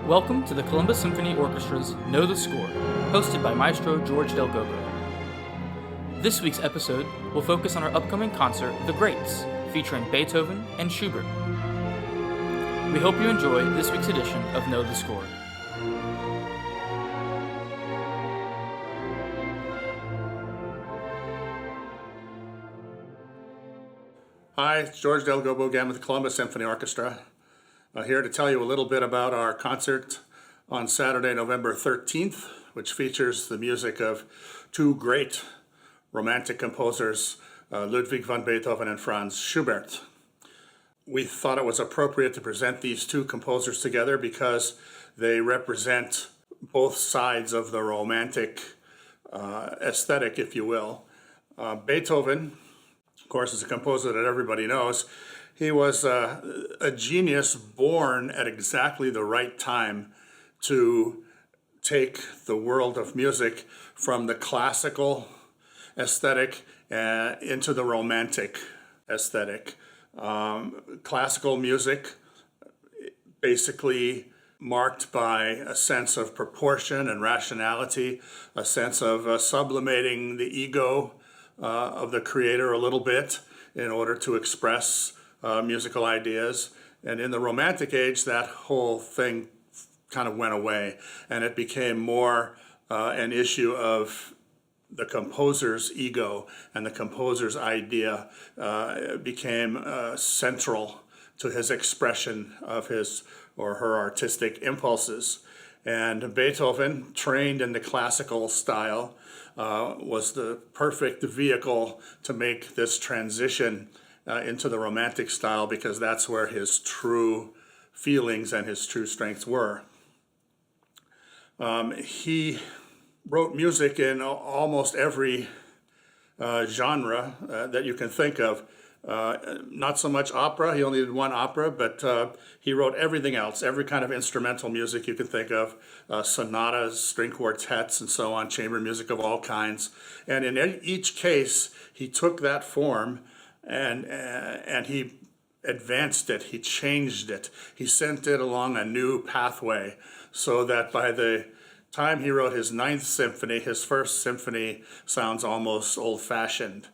Welcome to the Columbus Symphony Orchestra's Know the Score, hosted by Maestro George Del Gogo. This week's episode will focus on our upcoming concert, The Greats, featuring Beethoven and Schubert. We hope you enjoy this week's edition of Know the Score. Hi, it's George Del Gobo again with the Columbus Symphony Orchestra. Here to tell you a little bit about our concert on Saturday, November 13th, which features the music of two great Romantic composers, Ludwig van Beethoven and Franz Schubert. We thought it was appropriate to present these two composers together because they represent both sides of the Romantic aesthetic, if you will. Beethoven, of course, is a composer that everybody knows. He was a genius born at exactly the right time to take the world of music from the classical aesthetic into the Romantic aesthetic. Classical music, basically marked by a sense of proportion and rationality, a sense of sublimating the ego of the creator a little bit in order to express musical ideas. And in the Romantic age, that whole thing kind of went away, and it became more an issue of the composer's ego, and the composer's idea became central to his expression of his or her artistic impulses. And Beethoven, trained in the classical style, was the perfect vehicle to make this transition into the Romantic style, because that's where his true feelings and his true strengths were. He wrote music in almost every genre that you can think of. Not so much opera, he only did one opera, but he wrote everything else, every kind of instrumental music you can think of, sonatas, string quartets, and so on, chamber music of all kinds. And in each case, he took that form and he advanced it, he changed it, he sent it along a new pathway, so that by the time he wrote his Ninth Symphony, his first symphony sounds almost old-fashioned.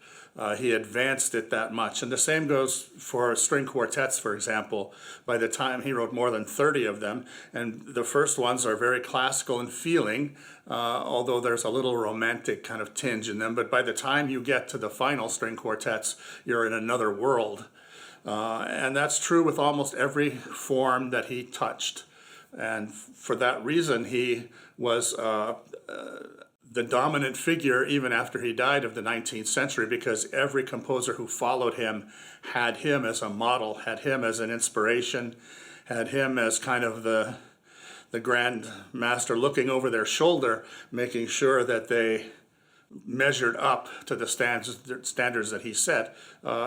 He advanced it that much. And the same goes for string quartets, for example. By the time he wrote more than 30 of them, and the first ones are very classical in feeling, although there's a little Romantic kind of tinge in them. But by the time you get to the final string quartets, you're in another world. And that's true with almost every form that he touched. And for that reason, he was the dominant figure even after he died of the 19th century, because every composer who followed him had him as a model, had him as an inspiration, had him as kind of the grand master looking over their shoulder, making sure that they measured up to the standards that he set,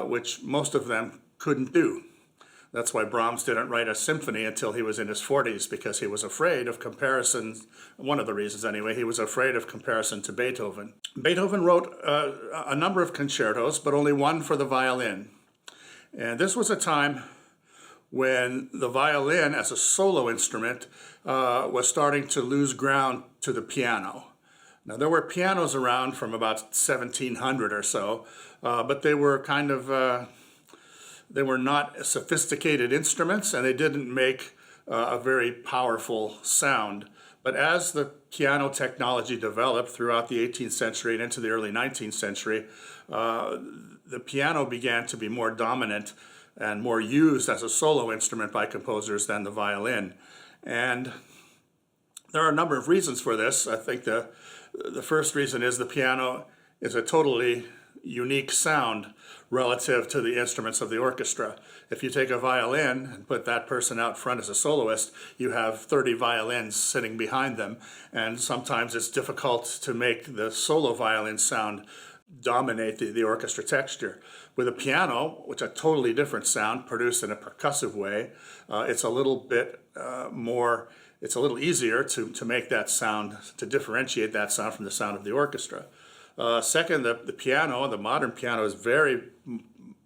which most of them couldn't do. That's why Brahms didn't write a symphony until he was in his 40s, because he was afraid of comparison. One of the reasons, anyway, he was afraid of comparison to Beethoven. Beethoven wrote a number of concertos, but only one for the violin. And this was a time when the violin, as a solo instrument, was starting to lose ground to the piano. Now, there were pianos around from about 1700 or so, but they were kind of they were not sophisticated instruments, and they didn't make a very powerful sound. But as the piano technology developed throughout the 18th century and into the early 19th century, the piano began to be more dominant and more used as a solo instrument by composers than the violin. And there are a number of reasons for this. I think the first reason is the piano is a totally unique sound relative to the instruments of the orchestra. If you take a violin and put that person out front as a soloist, you have 30 violins sitting behind them, and sometimes it's difficult to make the solo violin sound dominate the orchestra texture. With a piano, which is a totally different sound, produced in a percussive way, it's a little bit it's a little easier to make that sound, to differentiate that sound from the sound of the orchestra. Second, the piano, the modern piano, is very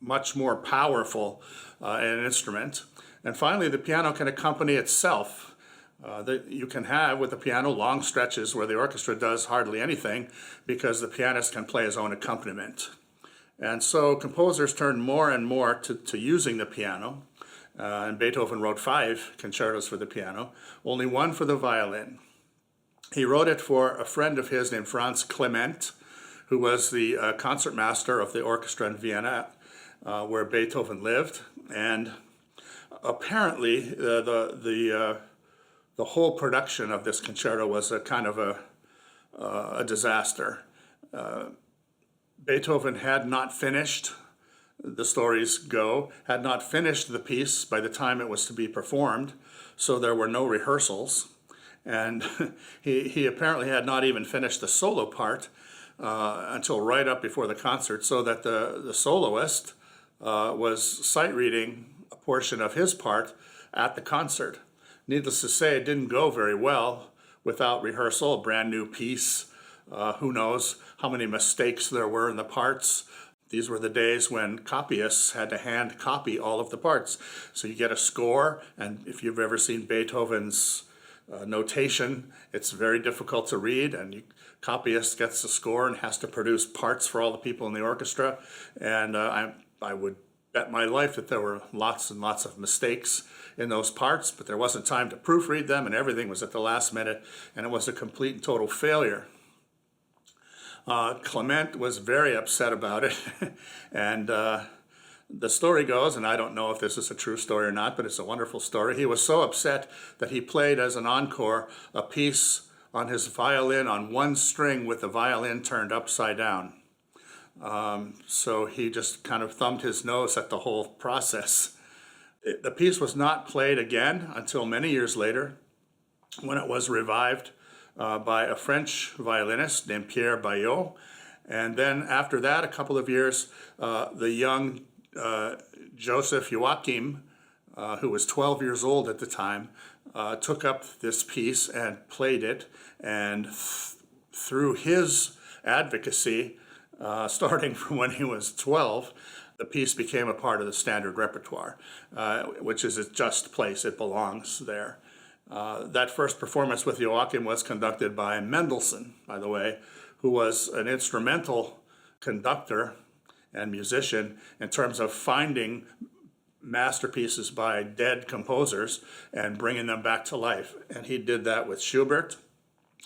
much more powerful an instrument. And finally, the piano can accompany itself. You can have with the piano long stretches where the orchestra does hardly anything because the pianist can play his own accompaniment. And so composers turned more and more to using the piano. And Beethoven wrote 5 concertos for the piano, only 1 for the violin. He wrote it for a friend of his named Franz Clement, who was the concertmaster of the orchestra in Vienna, where Beethoven lived. And apparently, the whole production of this concerto was a kind of a disaster. Beethoven had not finished, the stories go, had not finished the piece by the time it was to be performed, so there were no rehearsals. And he apparently had not even finished the solo part until right up before the concert, so that the soloist was sight reading a portion of his part at the concert. Needless to say, it didn't go very well without rehearsal, a brand new piece. Who knows how many mistakes there were in the parts. These were the days when copyists had to hand copy all of the parts. So you get a score, and if you've ever seen Beethoven's notation, it's very difficult to read, and copyist gets the score and has to produce parts for all the people in the orchestra. And I would bet my life that there were lots and lots of mistakes in those parts, but there wasn't time to proofread them, and everything was at the last minute, and it was a complete and total failure. Clement was very upset about it, and the story goes, and I don't know if this is a true story or not, but it's a wonderful story. He was so upset that he played as an encore a piece on his violin on one string with the violin turned upside down. So he just kind of thumbed his nose at the whole process. The piece was not played again until many years later, when it was revived by a French violinist named Pierre Baillot. And then after that, a couple of years, the young Joseph Joachim, who was 12 years old at the time, took up this piece and played it. And through his advocacy, starting from when he was 12, the piece became a part of the standard repertoire, which is its just place. It belongs there. That first performance with Joachim was conducted by Mendelssohn, by the way, who was an instrumental conductor and musician in terms of finding masterpieces by dead composers and bringing them back to life. And he did that with Schubert,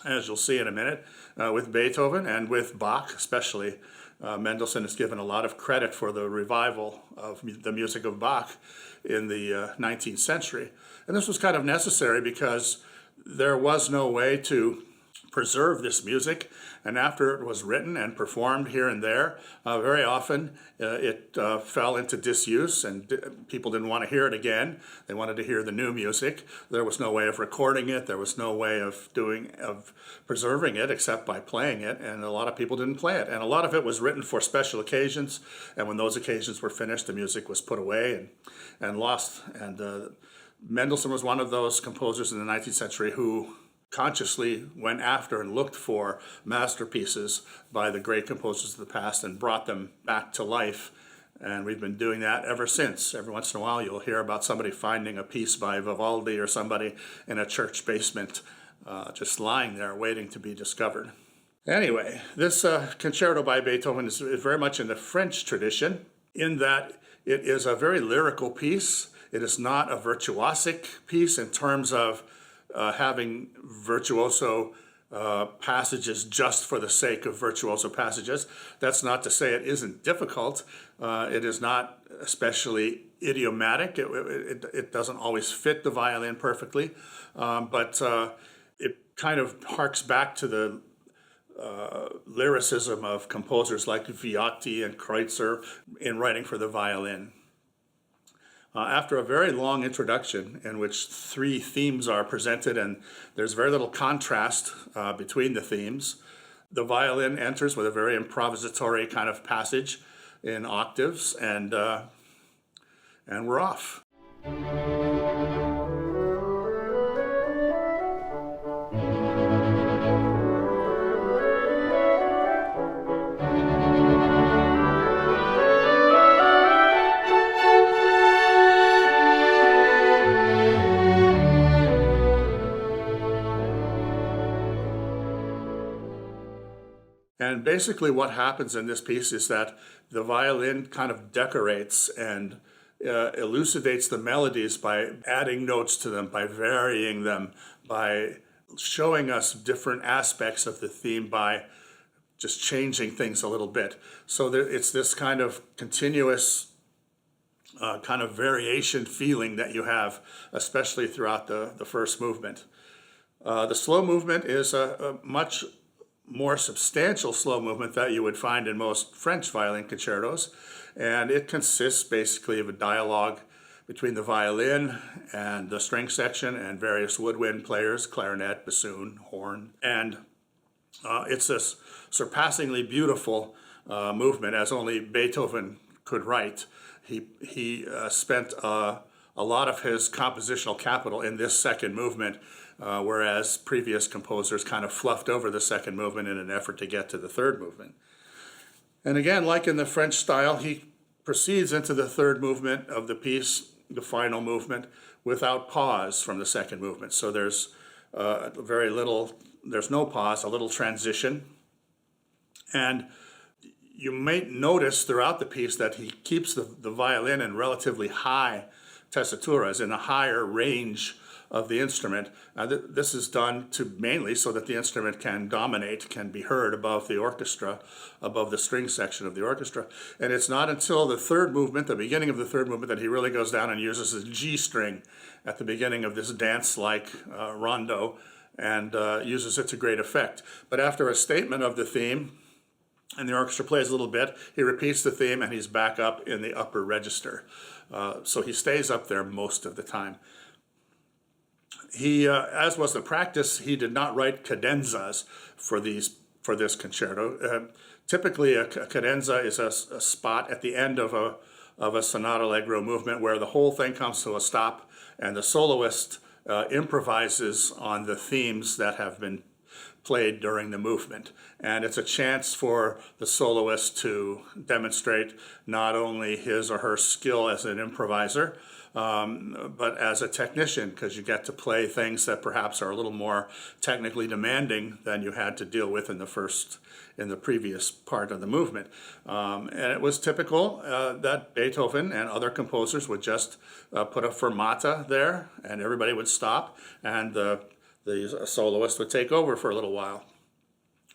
as you'll see in a minute, with Beethoven, and with Bach especially. Mendelssohn is given a lot of credit for the revival of the music of Bach in the 19th century. And this was kind of necessary because there was no way to preserve this music, and after it was written and performed here and there, very often it fell into disuse, and people didn't want to hear it again. They wanted to hear the new music. There was no way of recording it. There was no way of preserving it except by playing it, and a lot of people didn't play it. And a lot of it was written for special occasions, and when those occasions were finished, the music was put away and lost. And Mendelssohn was one of those composers in the 19th century who consciously went after and looked for masterpieces by the great composers of the past and brought them back to life. And we've been doing that ever since. Every once in a while you'll hear about somebody finding a piece by Vivaldi or somebody in a church basement just lying there waiting to be discovered. Anyway, this concerto by Beethoven is very much in the French tradition in that it is a very lyrical piece. It is not a virtuosic piece in terms of having virtuoso passages just for the sake of virtuoso passages. That's not to say it isn't difficult. It is not especially idiomatic. It doesn't always fit the violin perfectly, but it kind of harks back to the lyricism of composers like Viotti and Kreutzer in writing for the violin. After a very long introduction in which 3 themes are presented and there's very little contrast between the themes, the violin enters with a very improvisatory kind of passage in octaves, and we're off. And basically what happens in this piece is that the violin kind of decorates and elucidates the melodies by adding notes to them, by varying them, by showing us different aspects of the theme, by just changing things a little bit. So it's this kind of continuous kind of variation feeling that you have, especially throughout the first movement. The slow movement is a much more substantial slow movement that you would find in most French violin concertos, and it consists basically of a dialogue between the violin and the string section and various woodwind players, clarinet, bassoon, horn, and it's this surpassingly beautiful movement, as only Beethoven could write. He spent a lot of his compositional capital in this second movement, whereas previous composers kind of fluffed over the second movement in an effort to get to the third movement. And again, like in the French style, he proceeds into the third movement of the piece, the final movement, without pause from the second movement. So there's very little, there's no pause, a little transition. And you may notice throughout the piece that he keeps the violin in relatively high tessituras, in a higher range of the instrument. This is done mainly so that the instrument can dominate, can be heard above the orchestra, above the string section of the orchestra. And it's not until the third movement, the beginning of the third movement, that he really goes down and uses his G string at the beginning of this dance-like rondo, and uses it to great effect. But after a statement of the theme, and the orchestra plays a little bit, he repeats the theme and he's back up in the upper register. So he stays up there most of the time. He, as was the practice, he did not write cadenzas for this concerto. Typically, a cadenza is a spot at the end of a sonata allegro movement where the whole thing comes to a stop and the soloist improvises on the themes that have been played during the movement. And it's a chance for the soloist to demonstrate not only his or her skill as an improviser, but as a technician, because you get to play things that perhaps are a little more technically demanding than you had to deal with in the previous part of the movement. And it was typical that Beethoven and other composers would just put a fermata there, and everybody would stop, and the soloist would take over for a little while.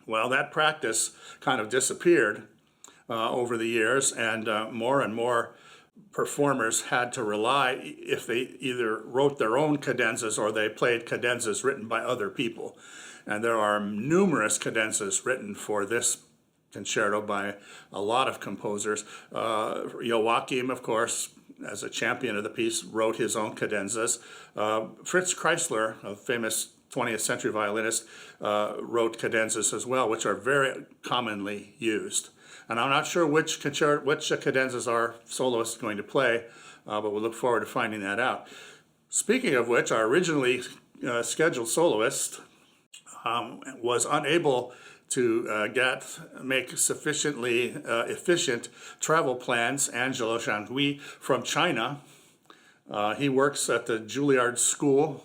Well, that practice kind of disappeared over the years, and more performers had to rely, if they either wrote their own cadenzas or they played cadenzas written by other people. And there are numerous cadenzas written for this concerto by a lot of composers. Joachim, of course, as a champion of the piece, wrote his own cadenzas. Fritz Kreisler, a famous 20th century violinist, wrote cadenzas as well, which are very commonly used. And I'm not sure which cadenzas our soloist is going to play, but we'll look forward to finding that out. Speaking of which, our originally scheduled soloist was unable to make sufficiently efficient travel plans. Angelo Jean-Louis from China. He works at the Juilliard School,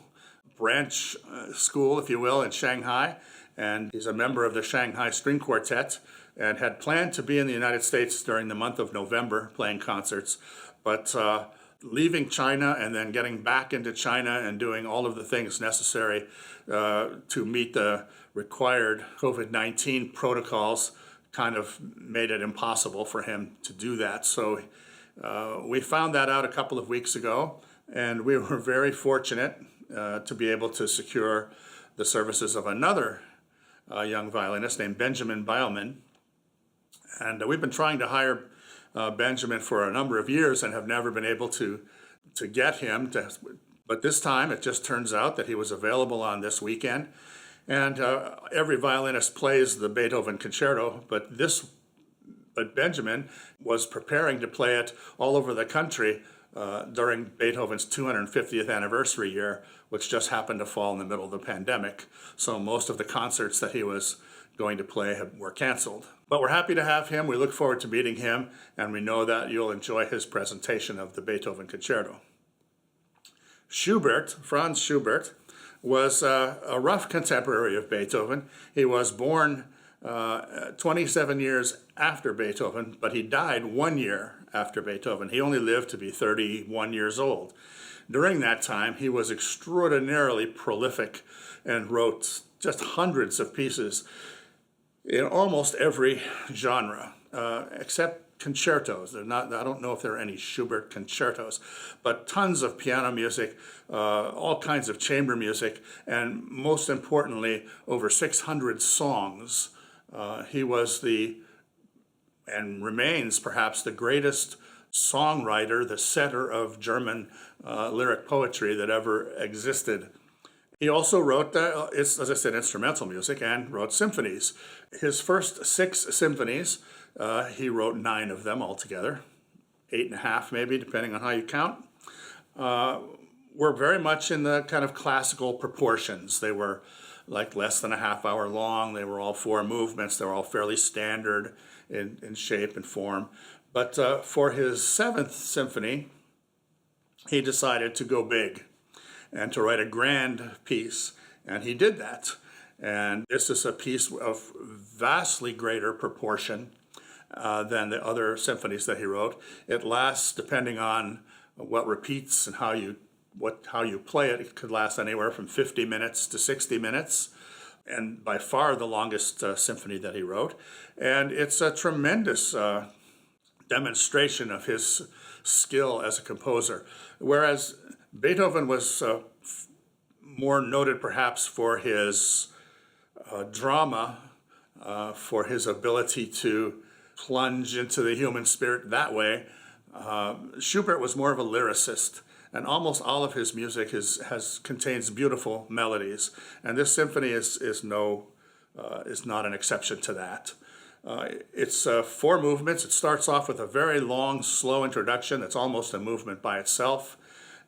branch school, if you will, in Shanghai, and he's a member of the Shanghai String Quartet, and had planned to be in the United States during the month of November playing concerts, but leaving China and then getting back into China and doing all of the things necessary to meet the required COVID-19 protocols kind of made it impossible for him to do that. So we found that out a couple of weeks ago, and we were very fortunate to be able to secure the services of another young violinist named Benjamin Beilman. And we've been trying to hire Benjamin for a number of years and have never been able to get him. But this time it just turns out that he was available on this weekend. And every violinist plays the Beethoven Concerto, but Benjamin was preparing to play it all over the country during Beethoven's 250th anniversary year, which just happened to fall in the middle of the pandemic. So most of the concerts that he was going to play were canceled. But we're happy to have him. We look forward to meeting him, and we know that you'll enjoy his presentation of the Beethoven Concerto. Schubert, Franz Schubert, was a rough contemporary of Beethoven. He was born 27 years after Beethoven, but he died 1 year after Beethoven. He only lived to be 31 years old. During that time, he was extraordinarily prolific and wrote just hundreds of pieces in almost every genre, except concertos. They're not, I don't know if there are any Schubert concertos, but tons of piano music, all kinds of chamber music, and most importantly, over 600 songs. He was and remains perhaps the greatest songwriter, the setter of German lyric poetry that ever existed. He also wrote, as I said, instrumental music and wrote symphonies. His first 6 symphonies, he wrote 9 of them altogether, 8.5 maybe, depending on how you count, were very much in the kind of classical proportions. They were like less than a half hour long. They were all 4 movements. They were all fairly standard in shape and form. But for his 7th symphony, he decided to go big and to write a grand piece. And he did that. And this is a piece of vastly greater proportion than the other symphonies that he wrote. It lasts, depending on what repeats and how you play it, it could last anywhere from 50 minutes to 60 minutes, and by far the longest symphony that he wrote. And it's a tremendous demonstration of his skill as a composer. Whereas Beethoven was more noted perhaps for his drama, for his ability to plunge into the human spirit that way. Schubert was more of a lyricist, and almost all of his music contains beautiful melodies. And this symphony is not an exception to that. It's 4 movements. It starts off with a very long, slow introduction that's almost a movement by itself.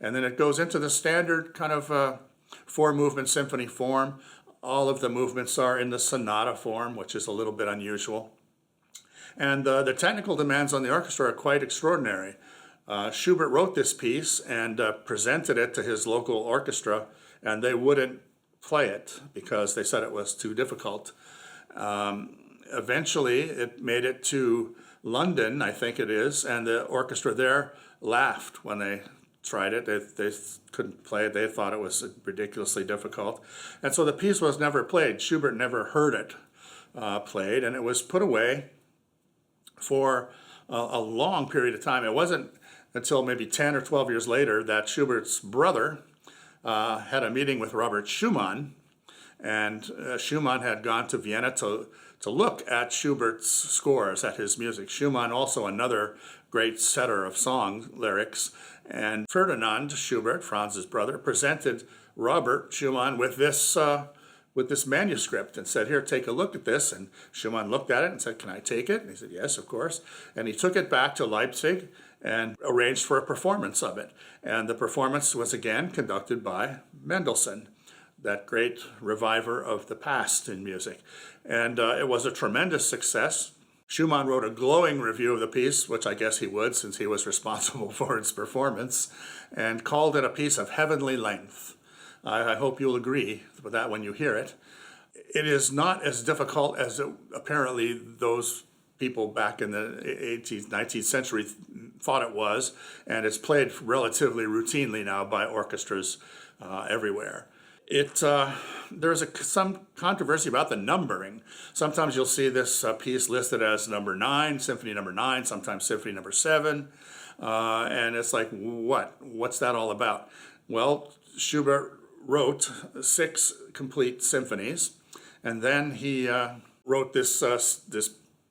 And then it goes into the standard kind of 4-movement symphony form. All of the movements are in the sonata form, which is a little bit unusual. And the technical demands on the orchestra are quite extraordinary. Schubert wrote this piece and presented it to his local orchestra, and they wouldn't play it because they said it was too difficult. Eventually, it made it to London, I think it is, and the orchestra there laughed when they tried it. They couldn't play it. They thought it was ridiculously difficult. And so the piece was never played. Schubert never heard it played, and it was put away for a long period of time. It wasn't until maybe 10 or 12 years later that Schubert's brother had a meeting with Robert Schumann, and Schumann had gone to Vienna to look at Schubert's scores, at his music. Schumann, also another great setter of song lyrics, and Ferdinand Schubert, Franz's brother, presented Robert Schumann with this manuscript and said, "Here, take a look at this." And Schumann looked at it and said, "Can I take it?" And he said, "Yes, of course." And he took it back to Leipzig and arranged for a performance of it. And the performance was again conducted by Mendelssohn, that great reviver of the past in music. And it was a tremendous success. Schumann wrote a glowing review of the piece, which I guess he would since he was responsible for its performance, and called it a piece of heavenly length. I hope you'll agree with that when you hear it. It is not as difficult as apparently those people back in the 18th, 19th century thought it was, and it's played relatively routinely now by orchestras everywhere. There's some controversy about the numbering. Sometimes you'll see this piece listed as number 9, symphony number 9, sometimes symphony number 7, and it's like, what's that all about? Well, Schubert wrote 6 complete symphonies, and then he wrote this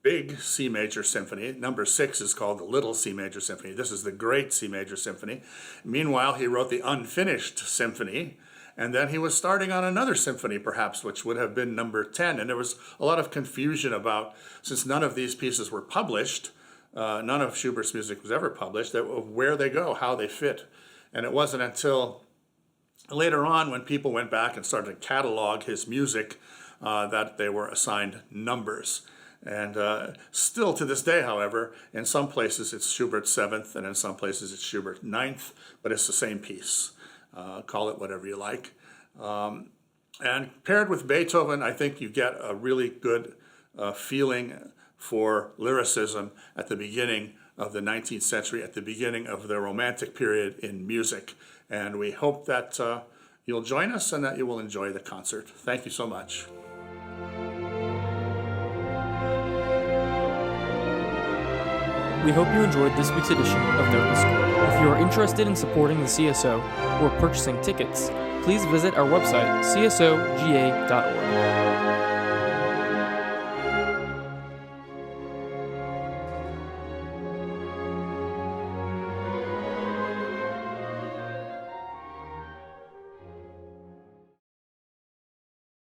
big C major symphony. Number 6 is called the Little C major symphony. This is the Great C major symphony. Meanwhile, he wrote the Unfinished Symphony, and then he was starting on another symphony, perhaps, which would have been number 10. And there was a lot of confusion about, since none of these pieces were published, none of Schubert's music was ever published, of where they go, how they fit. And it wasn't until later on, when people went back and started to catalog his music, that they were assigned numbers. And still to this day, however, in some places it's Schubert's 7th, and in some places it's Schubert's 9th, but it's the same piece. Call it whatever you like. And paired with Beethoven, I think you get a really good feeling for lyricism at the beginning of the 19th century, at the beginning of the Romantic period in music. And we hope that you'll join us and that you will enjoy the concert. Thank you so much. We hope you enjoyed this week's edition of Know the Score. If you are interested in supporting the CSO or purchasing tickets, please visit our website, csoga.org.